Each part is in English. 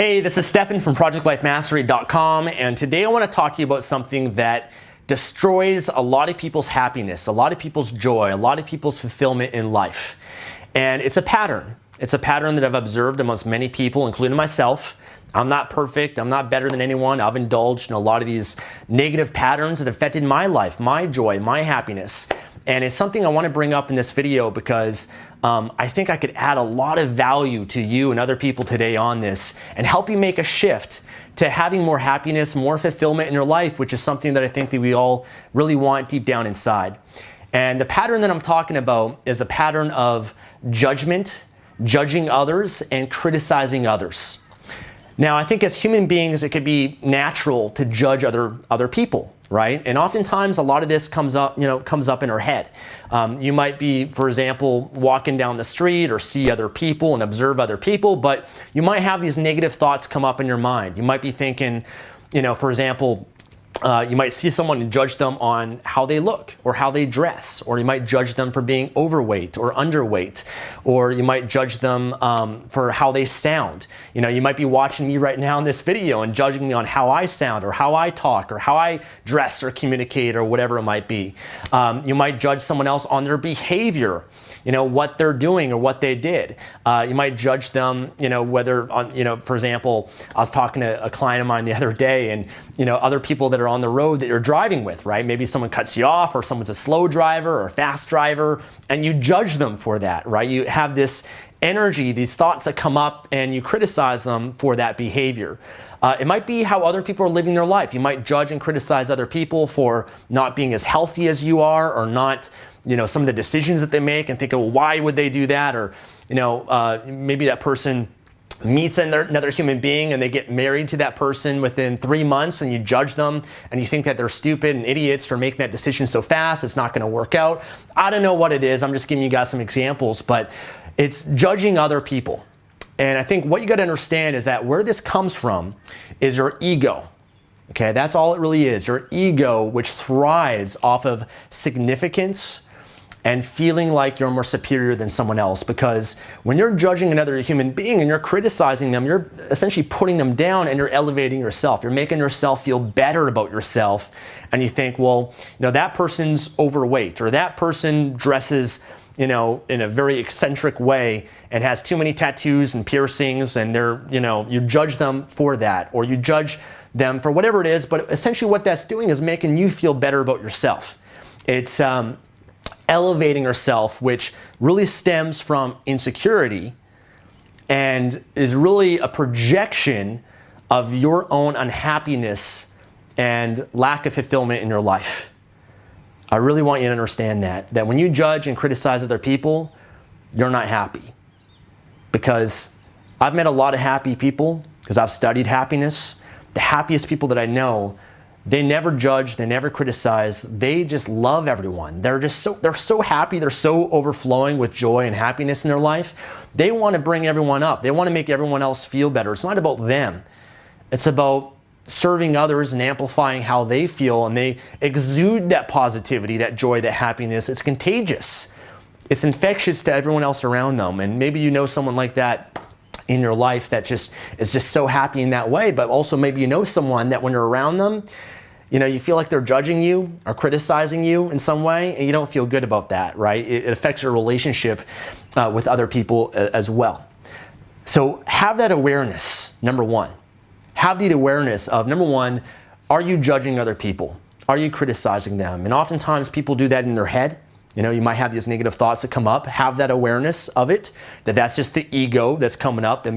Hey, this is Stefan from ProjectLifeMastery.com, and today I want to talk to you about something that destroys a lot of people's happiness, a lot of people's joy, a lot of people's fulfillment in life. And it's a pattern. It's a pattern that I've observed amongst many people, including myself. I'm not perfect. I'm not better than anyone. I've indulged in a lot of these negative patterns that affected my life, my joy, my happiness. And it's something I want to bring up in this video because I think I could add a lot of value to you and other people today on this and help you make a shift to having more happiness, more fulfillment in your life, which is something that I think that we all really want deep down inside. And the pattern that I'm talking about is a pattern of judgment, judging others, and criticizing others. Now, I think as human beings, it could be natural to judge other people, right? And oftentimes, a lot of this comes up in our head. You might be, for example, walking down the street or see other people and observe other people, but you might have these negative thoughts come up in your mind. You might be thinking, for example, you might see someone and judge them on how they look or how they dress, or you might judge them for being overweight or underweight, or you might judge them for how they sound. You might be watching me right now in this video and judging me on how I sound or how I talk or how I dress or communicate or whatever it might be. You might judge someone else on their behavior, what they're doing or what they did. You might judge them, whether for example, I was talking to a client of mine the other day, and other people that are on the road that you're driving with, right? Maybe someone cuts you off, or someone's a slow driver or a fast driver, and you judge them for that, right? You have this energy, these thoughts that come up, and you criticize them for that behavior. It might be how other people are living their life. You might judge and criticize other people for not being as healthy as you are, or not, some of the decisions that they make, and think, well, why would they do that? Or, maybe that person meets another human being and they get married to that person within 3 months, and you judge them and you think that they're stupid and idiots for making that decision so fast. It's not going to work out. I don't know what it is. I'm just giving you guys some examples, but it's judging other people. And I think what you got to understand is that where this comes from is your ego. Okay, that's all it really is. Your ego, which thrives off of significance and feeling like you're more superior than someone else. Because when you're judging another human being and you're criticizing them, you're essentially putting them down and you're elevating yourself. You're making yourself feel better about yourself. And you think, well, that person's overweight, or that person dresses, in a very eccentric way and has too many tattoos and piercings, and they're, you judge them for that, or you judge them for whatever it is. But essentially what that's doing is making you feel better about yourself. It's elevating yourself, which really stems from insecurity and is really a projection of your own unhappiness and lack of fulfillment in your life. I really want you to understand that when you judge and criticize other people, you're not happy. Because I've met a lot of happy people, because I've studied happiness. The happiest people that I know, they never judge, they never criticize, they just love everyone. They're so happy, they're so overflowing with joy and happiness in their life. They want to bring everyone up. They want to make everyone else feel better. It's not about them. It's about serving others and amplifying how they feel, and they exude that positivity, that joy, that happiness. It's contagious. It's infectious to everyone else around them. And maybe you know someone like that in your life that is just so happy in that way, but also maybe you know someone that when you're around them, you feel like they're judging you or criticizing you in some way, and you don't feel good about that, right? It affects your relationship with other people as well. So have that awareness, number one. Have the awareness of, number one, are you judging other people? Are you criticizing them? And oftentimes people do that in their head. You might have these negative thoughts that come up. Have that awareness of it, that's just the ego that's coming up that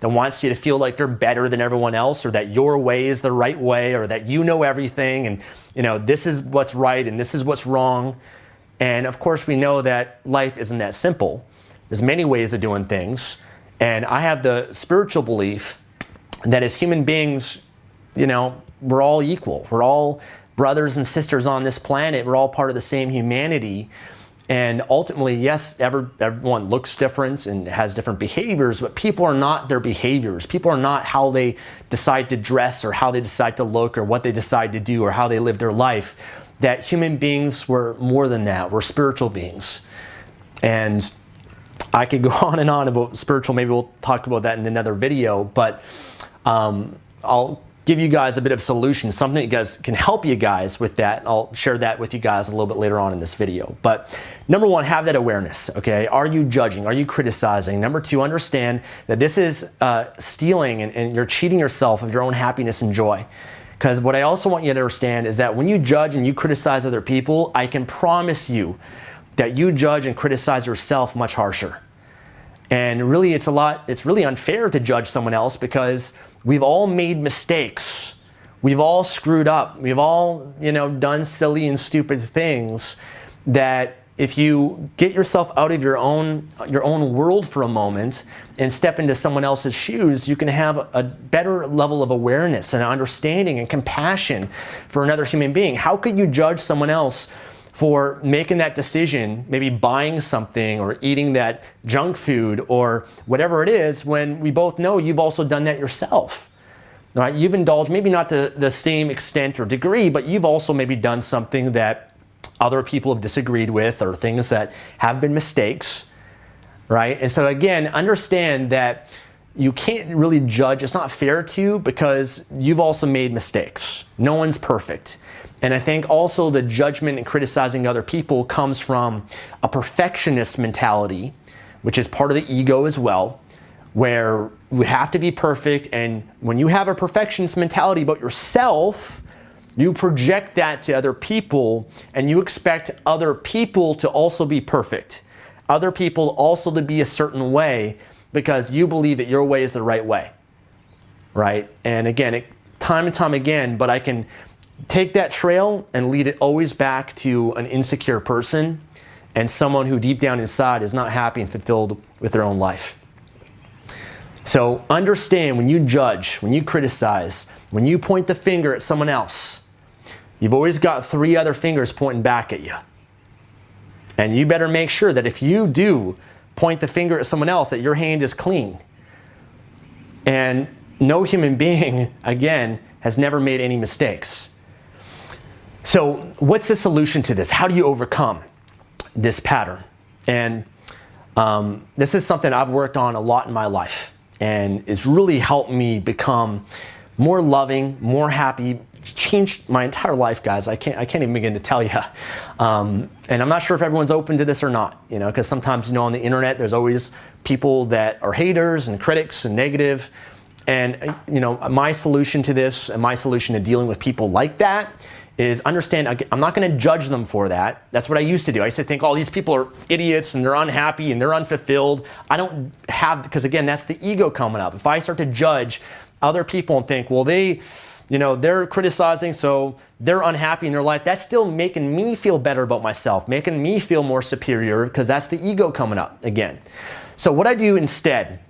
wants you to feel like you're better than everyone else, or that your way is the right way, or that you know everything, and this is what's right and this is what's wrong. And of course we know that life isn't that simple. There's many ways of doing things. And I have the spiritual belief that as human beings, we're all equal. We're all brothers and sisters on this planet. We're all part of the same humanity. And ultimately, yes, everyone looks different and has different behaviors, but people are not their behaviors. People are not how they decide to dress, or how they decide to look, or what they decide to do, or how they live their life. That human beings were more than that. We're spiritual beings. And I could go on and on about spiritual. Maybe we'll talk about that in another video, but I'll give you guys a bit of solution, something that guys can help you guys with that. I'll share that with you guys a little bit later on in this video. But number one, have that awareness, okay? Are you judging? Are you criticizing? Number two, understand that this is stealing and you're cheating yourself of your own happiness and joy. Because what I also want you to understand is that when you judge and you criticize other people, I can promise you that you judge and criticize yourself much harsher. And really, it's really unfair to judge someone else because we've all made mistakes. We've all screwed up. We've all, done silly and stupid things that if you get yourself out of your own world for a moment and step into someone else's shoes, you can have a better level of awareness and understanding and compassion for another human being. How could you judge someone else for making that decision, maybe buying something or eating that junk food or whatever it is, when we both know you've also done that yourself? Right? You've indulged, maybe not to the same extent or degree, but you've also maybe done something that other people have disagreed with or things that have been mistakes, right? And so again, understand that you can't really judge. It's not fair to you because you've also made mistakes. No one's perfect. And I think also the judgment and criticizing other people comes from a perfectionist mentality, which is part of the ego as well, where we have to be perfect. And when you have a perfectionist mentality about yourself, you project that to other people and you expect other people to also be perfect. Other people also to be a certain way because you believe that your way is the right way, right? And again, time and time again, but I can take that trail and lead it always back to an insecure person and someone who deep down inside is not happy and fulfilled with their own life. So understand, when you judge, when you criticize, when you point the finger at someone else, you've always got 3 other fingers pointing back at you. And you better make sure that if you do point the finger at someone else, that your hand is clean. And no human being, again, has never made any mistakes. So what's the solution to this? How do you overcome this pattern? And this is something I've worked on a lot in my life, and it's really helped me become more loving, more happy. Changed my entire life, guys. I can't even begin to tell you. And I'm not sure if everyone's open to this or not, because sometimes, on the internet, there's always people that are haters and critics and negative. And, my solution to this and my solution to dealing with people like that is understand, I'm not going to judge them for that. That's what I used to do. I used to think, these people are idiots and they're unhappy and they're unfulfilled. I don't have, because again, that's the ego coming up. If I start to judge other people and think, well, they're criticizing, so they're unhappy in their life, that's still making me feel better about myself, making me feel more superior, because that's the ego coming up again. So what I do instead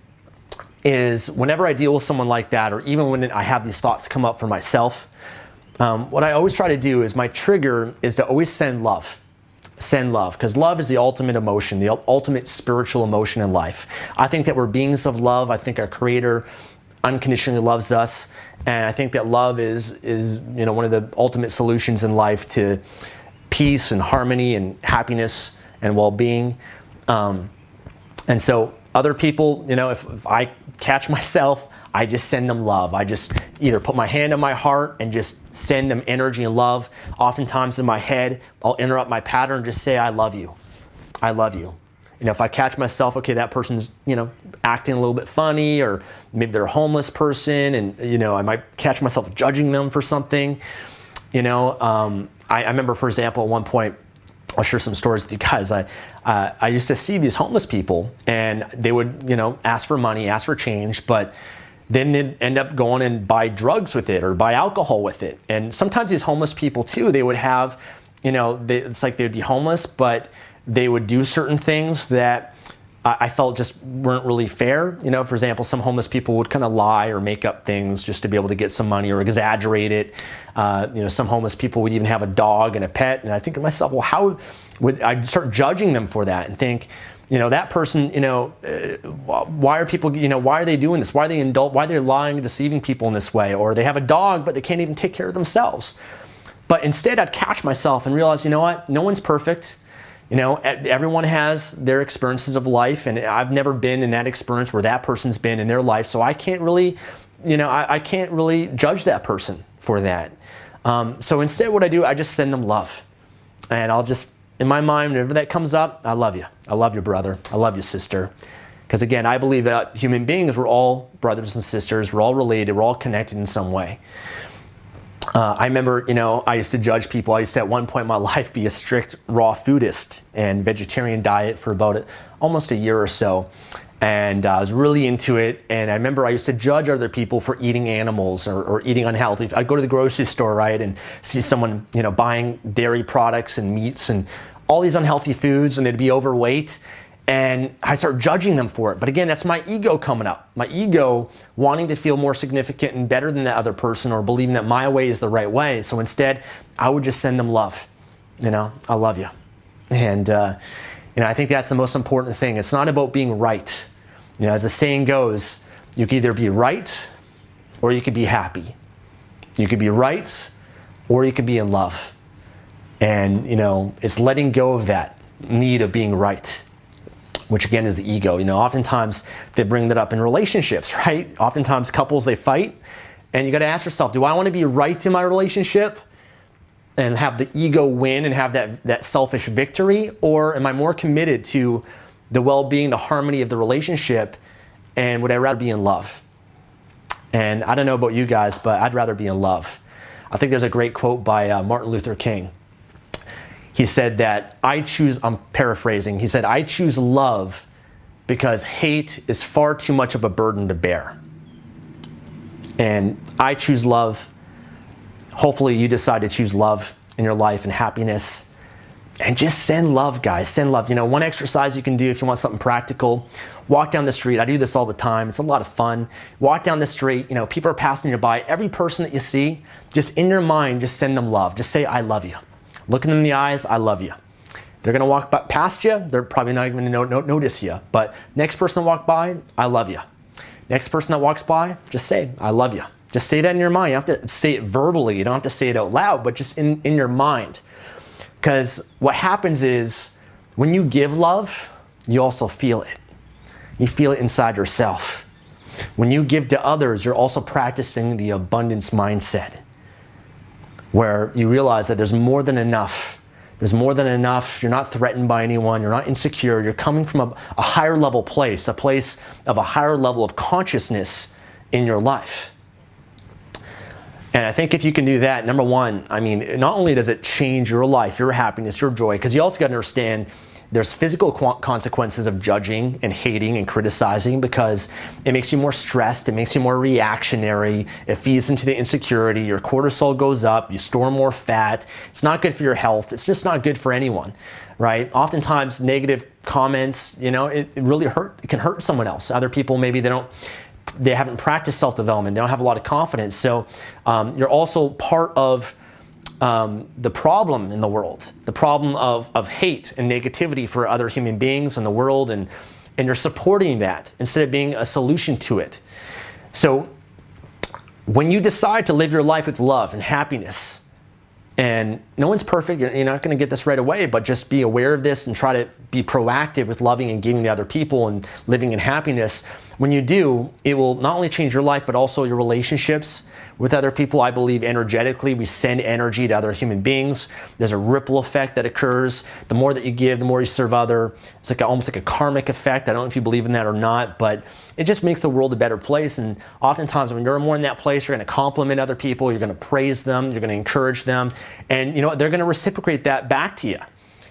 is whenever I deal with someone like that, or even when I have these thoughts come up for myself, what I always try to do is my trigger is to always send love. Send love, because love is the ultimate emotion, the ultimate spiritual emotion in life. I think that we're beings of love. I think our Creator unconditionally loves us, and I think that love is one of the ultimate solutions in life to peace and harmony and happiness and well-being. And so other people, if I catch myself, I just send them love. I just either put my hand on my heart and just send them energy and love. Oftentimes in my head, I'll interrupt my pattern and just say, I love you. I love you. If I catch myself, okay, that person's, acting a little bit funny, or maybe they're a homeless person, and, I might catch myself judging them for something. I remember, for example, at one point, I'll share some stories with you guys. I used to see these homeless people, and they would, ask for money, ask for change, but then they'd end up going and buy drugs with it or buy alcohol with it. And sometimes these homeless people too, they would have, it's like they'd be homeless, but they would do certain things that I felt just weren't really fair. For example, some homeless people would kind of lie or make up things just to be able to get some money or exaggerate it. Some homeless people would even have a dog and a pet. And I think to myself, well, how would I start judging them for that and think, that person, why are people, why are they doing this? Why are they lying and deceiving people in this way? Or they have a dog, but they can't even take care of themselves. But instead, I'd catch myself and realize, you know what? No one's perfect. You know, everyone has their experiences of life, and I've never been in that experience where that person's been in their life, so I can't really, you know, I can't really judge that person for that. So instead what I do, I just send them love. And I'll just, in my mind, whenever that comes up, I love you. I love you, brother. I love you, sister. Because again, I believe that human beings, we're all brothers and sisters. We're all related. We're all connected in some way. I remember, you know, I used to judge people. I used to at one point in my life be a strict raw foodist and vegetarian diet for about almost a year or so. And I was really into it. And I remember I used to judge other people for eating animals or eating unhealthy. I'd go to the grocery store, right, and see someone, you know, buying dairy products and meats and all these unhealthy foods, and they'd be overweight. And I start judging them for it. But again, that's my ego coming up. My ego wanting to feel more significant and better than that other person, or believing that my way is the right way. So instead, I would just send them love. You know, I love you. And, you know, I think that's the most important thing. It's not about being right. You know, as the saying goes, you can either be right or you could be happy. You could be right or you could be in love. And, you know, it's letting go of that need of being right, which again is the ego. You know, oftentimes they bring that up in relationships, right? Oftentimes couples, they fight, and you got to ask yourself, do I want to be right in my relationship and have the ego win and have that selfish victory? Or am I more committed to the well-being, the harmony of the relationship, and would I rather be in love? And I don't know about you guys, but I'd rather be in love. I think there's a great quote by Martin Luther King. He said that I'm paraphrasing, he said, I choose love because hate is far too much of a burden to bear. And I choose love. Hopefully you decide to choose love in your life and happiness. And just send love, guys, send love. You know, one exercise you can do if you want something practical, walk down the street. I do this all the time. It's a lot of fun. Walk down the street, you know, people are passing you by. Every person that you see, just in your mind, just send them love. Just say, I love you. Look them in the eyes, I love you. They're gonna walk past you, they're probably not even gonna notice you. But next person to walk by, I love you. Next person that walks by, just say, I love you. Just say that in your mind. You have to say it verbally. You don't have to say it out loud, but just in your mind. Because what happens is, when you give love, you also feel it. You feel it inside yourself. When you give to others, you're also practicing the abundance mindset, where you realize that there's more than enough. There's more than enough. You're not threatened by anyone. You're not insecure. You're coming from a higher level place, a place of a higher level of consciousness in your life. And I think if you can do that, number one, I mean, not only does it change your life, your happiness, your joy, because you also got to understand there's physical consequences of judging and hating and criticizing, because it makes you more stressed, it makes you more reactionary, it feeds into the insecurity, your cortisol goes up, you store more fat, it's not good for your health, it's just not good for anyone, right? Oftentimes negative comments, you know, it really it can hurt someone else. Other people, maybe they haven't practiced self-development, they don't have a lot of confidence, so you're also part of the problem in the world, the problem of hate and negativity for other human beings in the world, and you're supporting that instead of being a solution to it. So when you decide to live your life with love and happiness, and no one's perfect, you're not going to get this right away, but just be aware of this and try to be proactive with loving and giving to other people and living in happiness. When you do, it will not only change your life, but also your relationships with other people. I believe energetically, we send energy to other human beings. There's a ripple effect that occurs. The more that you give, the more you serve other. It's like almost like a karmic effect. I don't know if you believe in that or not, but it just makes the world a better place. And oftentimes when you're more in that place, you're going to compliment other people, you're going to praise them, you're going to encourage them, and you know they're going to reciprocate that back to you.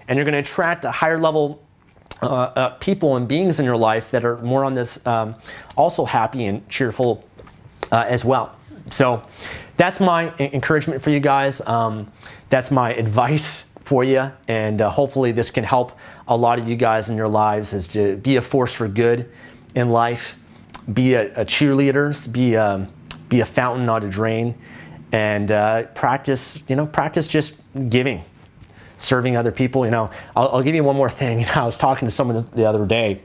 And you're going to attract a higher level people and beings in your life that are more on this also happy and cheerful as well. So that's my encouragement for you guys. That's my advice for you, and hopefully this can help a lot of you guys in your lives, is to be a force for good in life, be a cheerleader, be a fountain, not a drain, and practice just giving, serving other people. You know, I'll give you one more thing. You know, I was talking to someone the other day,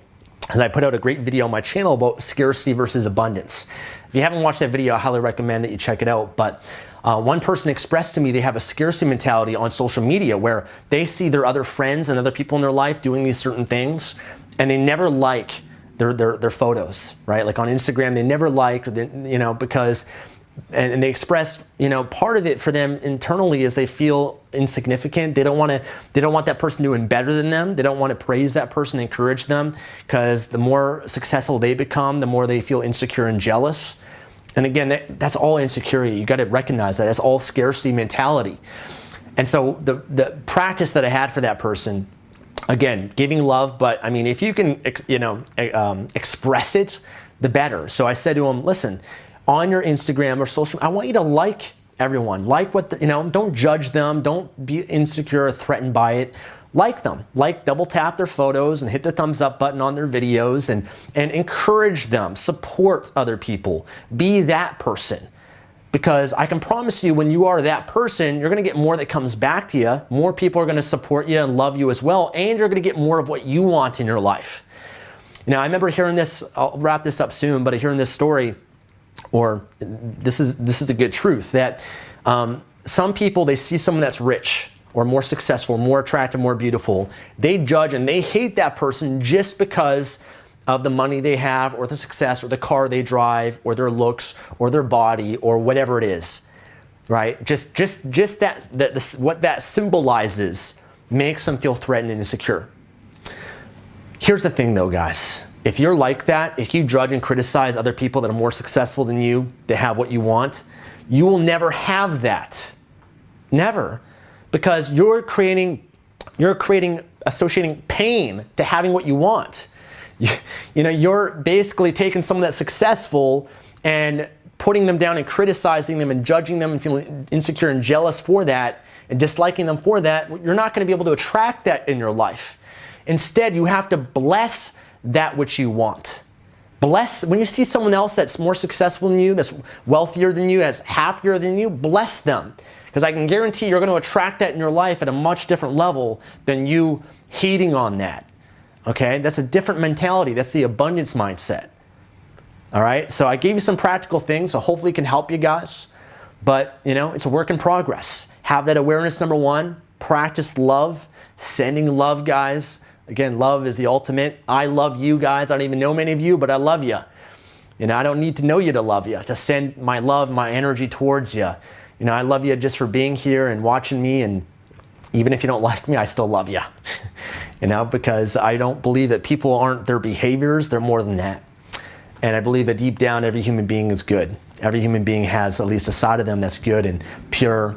and I put out a great video on my channel about scarcity versus abundance. If you haven't watched that video, I highly recommend that you check it out. But One person expressed to me they have a scarcity mentality on social media where they see their other friends and other people in their life doing these certain things, and they never like their photos, right? Like on Instagram, they never like, because, and they express, part of it for them internally is they feel insignificant. They don't want that person doing better than them. They don't want to praise that person, encourage them, because the more successful they become, the more they feel insecure and jealous. And again, that's all insecurity. You got to recognize that. That's all scarcity mentality. And so the practice that I had for that person, again, giving love, but I mean, if you can, express it, the better. So I said to him, listen, on your Instagram or social, I want you to like everyone. Like don't judge them. Don't be insecure or threatened by it. Like them. Double tap their photos and hit the thumbs up button on their videos and encourage them. Support other people. Be that person. Because I can promise you, when you are that person, you're going to get more that comes back to you. More people are going to support you and love you as well. And you're going to get more of what you want in your life. Now, I remember hearing this, I'll wrap this up soon, but hearing this story, or this is the good truth, that some people, they see someone that's rich or more successful, more attractive, more beautiful. They judge and they hate that person just because of the money they have, or the success, or the car they drive, or their looks, or their body, or whatever it is, right? Just that what that symbolizes makes them feel threatened and insecure. Here's the thing though, guys. If you're like that, if you judge and criticize other people that are more successful than you, that have what you want, you will never have that. Never. Because you're associating pain to having what you want. You're basically taking someone that's successful and putting them down and criticizing them and judging them and feeling insecure and jealous for that and disliking them for that. You're not going to be able to attract that in your life. Instead, you have to bless that which you want. Bless, when you see someone else that's more successful than you, that's wealthier than you, that's happier than you, bless them. Because I can guarantee you're going to attract that in your life at a much different level than you hating on that. Okay, that's a different mentality. That's the abundance mindset. All right, so I gave you some practical things, so hopefully it can help you guys. But, it's a work in progress. Have that awareness, number one. Practice love, sending love, guys. Again, love is the ultimate. I love you guys. I don't even know many of you, but I love you. I don't need to know you to love you, to send my love, my energy towards you. I love you just for being here and watching me, and even if you don't like me, I still love you. Because I don't believe that people aren't their behaviors, they're more than that. And I believe that deep down, every human being is good. Every human being has at least a side of them that's good and pure.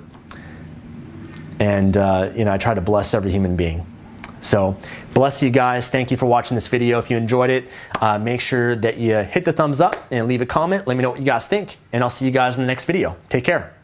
And, I try to bless every human being. So, bless you guys. Thank you for watching this video. If you enjoyed it, make sure that you hit the thumbs up and leave a comment. Let me know what you guys think. And I'll see you guys in the next video. Take care.